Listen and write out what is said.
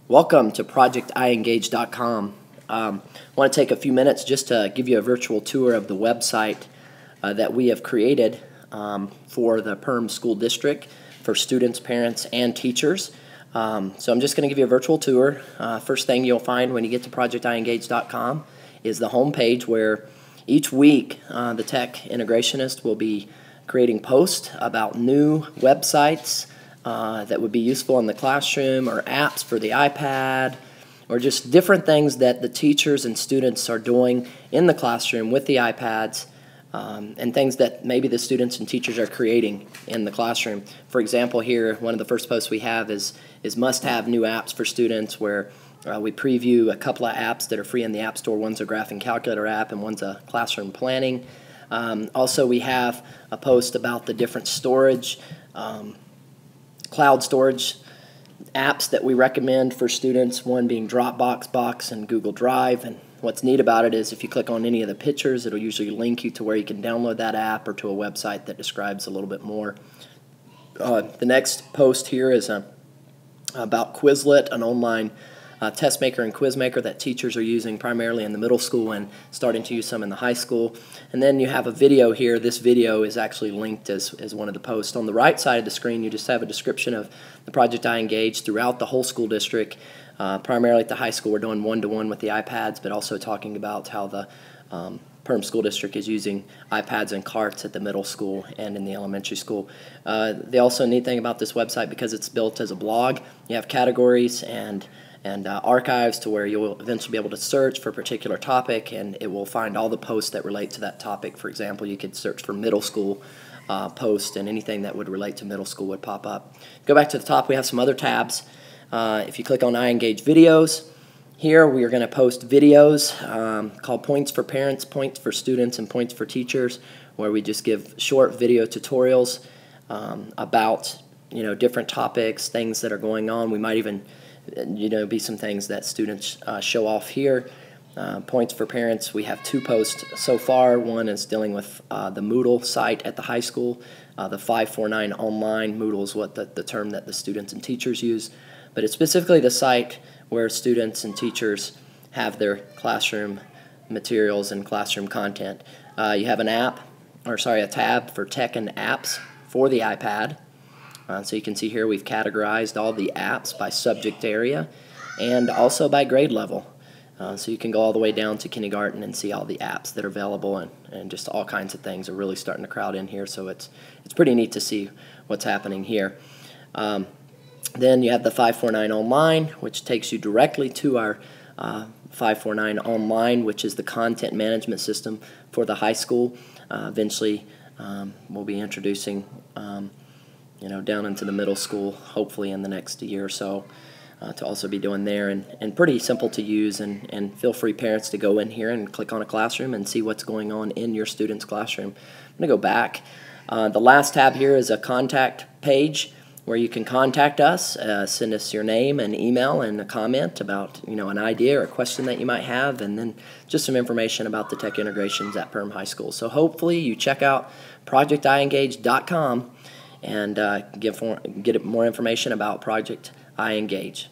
Welcome to projectiengage.com. I want to take a few minutes just to give you a virtual tour of the website that we have created for the Perm School District for students, parents, and teachers. So I'm just going to give you a virtual tour. First thing you'll find when you get to projectiengage.com is the home page where each week the tech integrationist will be creating posts about new websites that would be useful in the classroom, or apps for the iPad, or just different things that the teachers and students are doing in the classroom with the iPads, and things that maybe the students and teachers are creating in the classroom. For example, here, one of the first posts we have is must-have new apps for students, where we preview a couple of apps that are free in the App Store. One's a graphing calculator app and one's a classroom planning. Also, we have a post about the different storage, cloud storage apps that we recommend for students, one being Dropbox, Box, and Google Drive. And what's neat about it is if you click on any of the pictures, it'll usually link you to where you can download that app or to a website that describes a little bit more. The next post here is about Quizlet, an online test maker and quiz maker that teachers are using primarily in the middle school and starting to use some in the high school. And then you have a video here. This video is actually linked as one of the posts. On the right side of the screen, you just have a description of the Project iEngage throughout the whole school district. Primarily at the high school, we're doing one-to-one with the iPads, but also talking about how the Perm School District is using iPads and carts at the middle school and in the elementary school. The also neat thing about this website, because it's built as a blog, you have categories and archives to where you'll eventually be able to search for a particular topic, and it will find all the posts that relate to that topic. For example, you could search for middle school posts, and anything that would relate to middle school would pop up. Go back to the top, we have some other tabs. If you click on iEngage Videos, here we are going to post videos called Points for Parents, Points for Students, and Points for Teachers, where we just give short video tutorials about different topics, things that are going on. We might even be some things that students show off here. Points for Parents, we have two posts so far. One is dealing with the Moodle site at the high school. The 549 online, Moodle is what the term that the students and teachers use, but it's specifically the site where students and teachers have their classroom materials and classroom content. You have a tab for tech and apps for the iPad. So you can see here we've categorized all the apps by subject area and also by grade level. So you can go all the way down to kindergarten and see all the apps that are available, and just all kinds of things are really starting to crowd in here. So it's pretty neat to see what's happening here. Then you have the 549 online, which takes you directly to our 549 online, which is the content management system for the high school. Eventually we'll be introducing down into the middle school, hopefully in the next year or so, to also be doing there, and pretty simple to use, and feel free, parents, to go in here and click on a classroom and see what's going on in your student's classroom. I'm going to go back. The last tab here is a contact page where you can contact us, send us your name and email and a comment about an idea or a question that you might have, and then just some information about the tech integrations at Perm High School. So hopefully you check out projectiengage.com and get more information about Project iEngage.